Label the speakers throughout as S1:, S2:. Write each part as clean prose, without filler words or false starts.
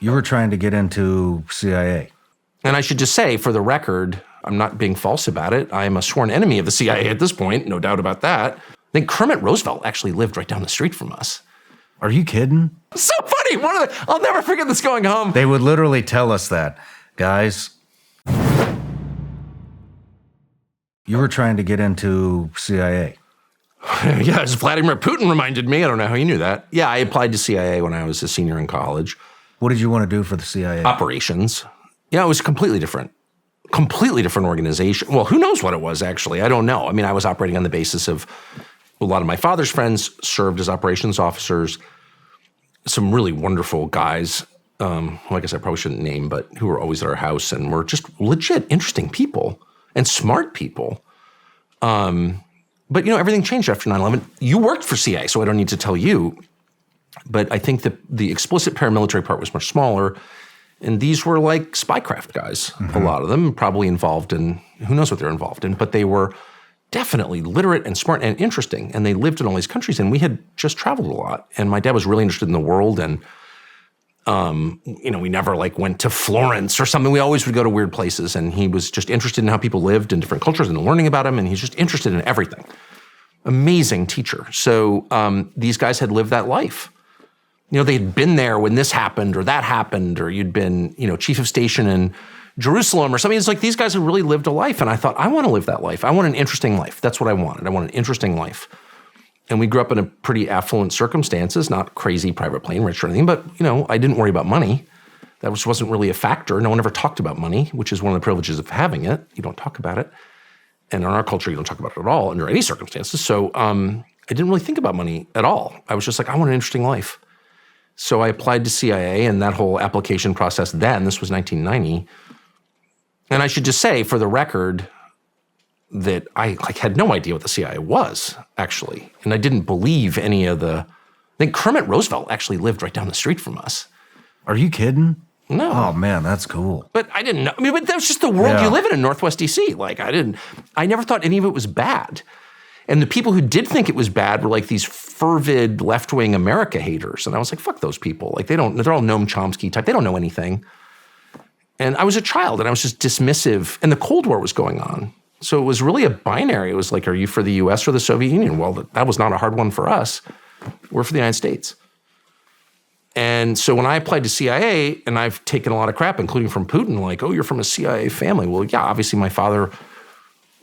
S1: You were trying to get into CIA.
S2: And I should just say, for the record, I'm not being false about it. I am a sworn enemy of the CIA at this point, no doubt about that. I think Kermit Roosevelt actually lived right down the street from us.
S1: Are you kidding?
S2: So funny. I'll never forget this going home.
S1: They would literally tell us that. Guys, you were trying to get into CIA.
S2: Yeah, as Vladimir Putin reminded me. I don't know how you knew that. Yeah, I applied to CIA when I was a senior in college.
S1: What did you want to do for the CIA?
S2: Operations. Yeah, it was completely different organization. Well, who knows what it was, actually? I don't know. I mean, I was operating on the basis of a lot of my father's friends served as operations officers, some really wonderful guys, who I guess I probably shouldn't name, but who were always at our house and were just legit interesting people and smart people. But, everything changed after 9/11. You worked for CIA, so I don't need to tell you. But I think that the explicit paramilitary part was much smaller. And these were like spycraft guys, a lot of them, probably involved in, who knows what they're involved in, but they were definitely literate and smart and interesting. And they lived in all these countries, and we had just traveled a lot. And my dad was really interested in the world. And, we never went to Florence or something. We always would go to weird places. And he was just interested in how people lived in different cultures and learning about them. And he's just interested in everything. Amazing teacher. So these guys had lived that life. They'd been there when this happened or that happened, or you'd been, chief of station in Jerusalem or something. It's like these guys had really lived a life. And I thought, I want to live that life. I want an interesting life. That's what I wanted. I want an interesting life. And we grew up in a pretty affluent circumstances, not crazy private plane rich or anything, but, I didn't worry about money. That wasn't really a factor. No one ever talked about money, which is one of the privileges of having it. You don't talk about it. And in our culture, you don't talk about it at all under any circumstances. So I didn't really think about money at all. I was just like, I want an interesting life. So I applied to CIA, and that whole application process then, this was 1990. And I should just say, for the record, that I had no idea what the CIA was, actually. And I didn't believe any of I think Kermit Roosevelt actually lived right down the street from us.
S1: Are you kidding?
S2: No.
S1: Oh, man, that's cool.
S2: But I didn't know. I mean, but that was just the world you live in Northwest D.C. I never thought any of it was bad. And the people who did think it was bad were these fervid left-wing America haters. And I was like, fuck those people. they're all Noam Chomsky type. They don't know anything. And I was a child, and I was just dismissive. And the Cold War was going on. So it was really a binary. It was are you for the U.S. or the Soviet Union? Well, that was not a hard one for us. We're for the United States. And so when I applied to CIA, and I've taken a lot of crap, including from Putin, oh, you're from a CIA family. Well, yeah, obviously my father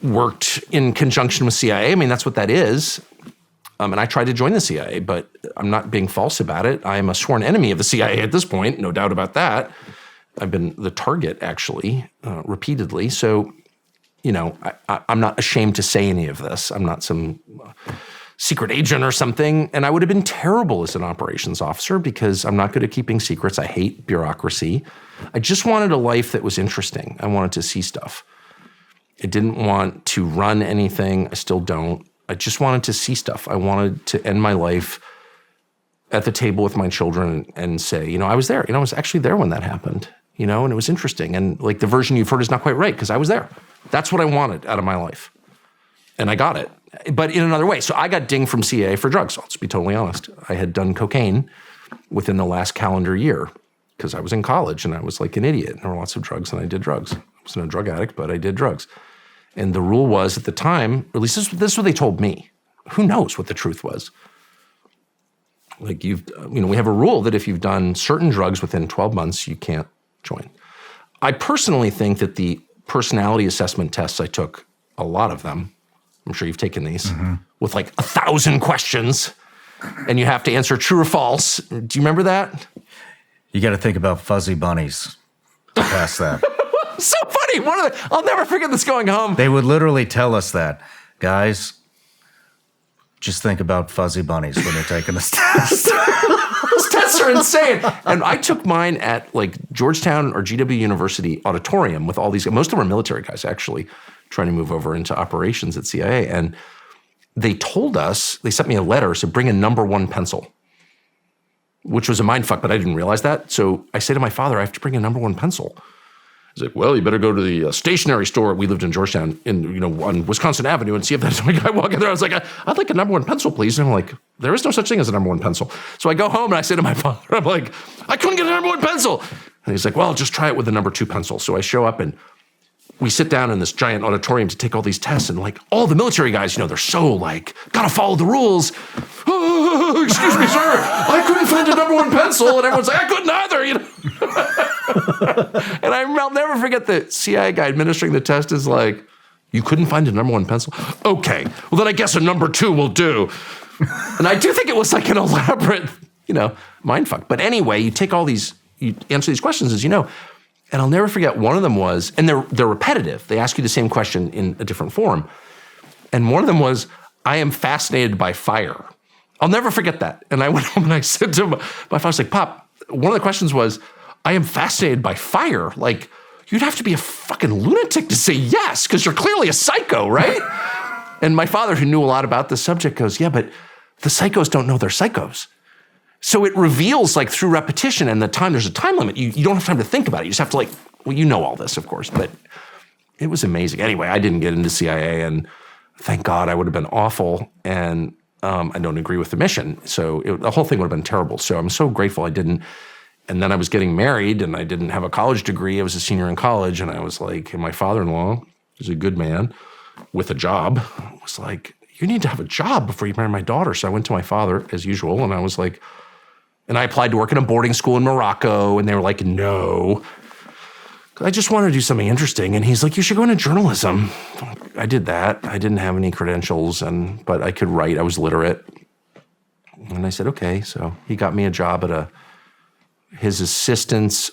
S2: worked in conjunction with CIA. I mean, that's what that is. And I tried to join the CIA, but I'm not being false about it. I am a sworn enemy of the CIA at this point, no doubt about that. I've been the target, actually, repeatedly. So, I'm not ashamed to say any of this. I'm not some secret agent or something. And I would have been terrible as an operations officer because I'm not good at keeping secrets. I hate bureaucracy. I just wanted a life that was interesting. I wanted to see stuff. I didn't want to run anything. I still don't. I just wanted to see stuff. I wanted to end my life at the table with my children and say, I was there. I was actually there when that happened, and it was interesting. And the version you've heard is not quite right because I was there. That's what I wanted out of my life. And I got it, but in another way. So I got dinged from CIA for drugs. I'll just be totally honest. I had done cocaine within the last calendar year because I was in college and I was like an idiot. There were lots of drugs and I did drugs. I wasn't a drug addict, but I did drugs. And the rule was at the time, or at least this is what they told me. Who knows what the truth was? We have a rule that if you've done certain drugs within 12 months, you can't join. I personally think that the personality assessment tests I took, a lot of them, I'm sure you've taken these, with 1,000 questions, and you have to answer true or false. Do you remember that?
S1: You got to think about fuzzy bunnies to pass that.
S2: So funny. I'll never forget this going home.
S1: They would literally tell us that. Guys, just think about fuzzy bunnies when you're taking this test.
S2: Those tests are insane. And I took mine at Georgetown or GW University auditorium with all these, most of them were military guys actually, trying to move over into operations at CIA. And they told us, they sent me a letter, said bring a number 1 pencil, which was a mindfuck, but I didn't realize that. So I say to my father, I have to bring a number 1 pencil. He's like, well, you better go to the stationery store. We lived in Georgetown on Wisconsin Avenue and see if there's a guy walking there. I was like, I'd like a number 1 pencil, please. And I'm like, there is no such thing as a number 1 pencil. So I go home and I say to my father, I'm like, I couldn't get a number 1 pencil. And he's like, well, just try it with the number 2 pencil. So I show up and we sit down in this giant auditorium to take all these tests, and like all the military guys, they're so like, gotta follow the rules. Oh, excuse me, sir, I couldn't find a number 1 pencil, and everyone's like, I couldn't either, And I'll never forget the CIA guy administering the test is like, you couldn't find a number 1 pencil? Okay, well then I guess a number 2 will do. And I do think it was like an elaborate, mind fuck. But anyway, you answer these questions as you know. And I'll never forget, one of them was, and they're repetitive. They ask you the same question in a different form. And one of them was, I am fascinated by fire. I'll never forget that. And I went home and I said to my father, I was like, Pop, one of the questions was, I am fascinated by fire. Like, you'd have to be a fucking lunatic to say yes, because you're clearly a psycho, right? And my father, who knew a lot about this subject, goes, yeah, but the psychos don't know they're psychos. So it reveals like through repetition and there's a time limit. You don't have time to think about it. You just have to all this, of course, but it was amazing. Anyway, I didn't get into CIA, and thank God. I would have been awful, and I don't agree with the mission. So the whole thing would have been terrible. So I'm so grateful I didn't. And then I was getting married, and I didn't have a college degree. I was a senior in college, and I was like, and my father-in-law, who's a good man with a job, was like, you need to have a job before you marry my daughter. So I went to my father, as usual, and I was like, and I applied to work in a boarding school in Morocco, and they were like, no. I just wanted to do something interesting. And he's like, you should go into journalism. I did that. I didn't have any credentials, but I could write. I was literate. And I said, okay. So he got me a job at his assistant's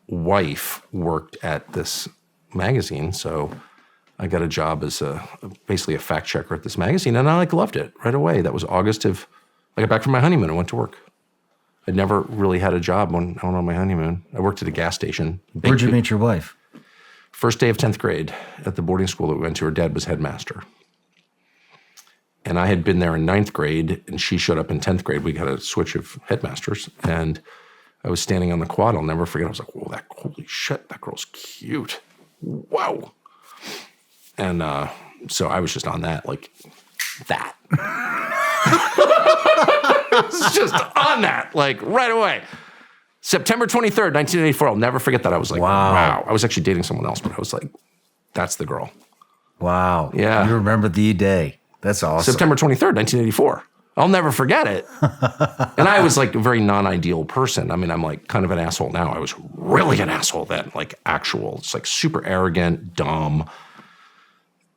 S2: wife worked at this magazine. So I got a job as basically a fact checker at this magazine, and I loved it right away. That was August I got back from my honeymoon and went to work. I'd never really had a job when I went on my honeymoon. I worked at a gas station.
S1: Where'd you meet your wife?
S2: First day of 10th grade at the boarding school that we went to. Her dad was headmaster. And I had been there in 9th grade, and she showed up in 10th grade. We got a switch of headmasters, and I was standing on the quad. I'll never forget. I was like, whoa, holy shit, that girl's cute. Wow. And so I was just on that, like that. It's just on that, like right away. September 23rd, 1984. I'll never forget that. I was like, wow. I was actually dating someone else, but I was like, that's the girl.
S1: Wow.
S2: Yeah.
S1: You remember the day. That's awesome.
S2: September 23rd, 1984. I'll never forget it. And I was like a very non-ideal person. I mean, I'm like kind of an asshole now. I was really an asshole then, like actual. It's like super arrogant, dumb,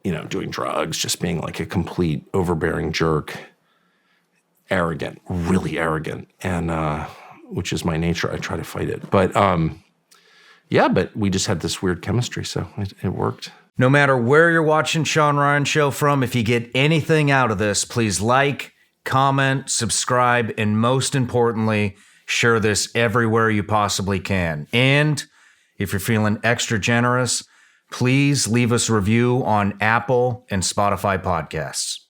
S2: doing drugs, just being like a complete overbearing jerk. Arrogant, really arrogant, and which is my nature. I try to fight it, but but we just had this weird chemistry, so it worked.
S1: No matter where you're watching Shawn Ryan Show from, if you get anything out of this, please like, comment, subscribe, and most importantly, share this everywhere you possibly can. And if you're feeling extra generous, please leave us a review on Apple and Spotify podcasts.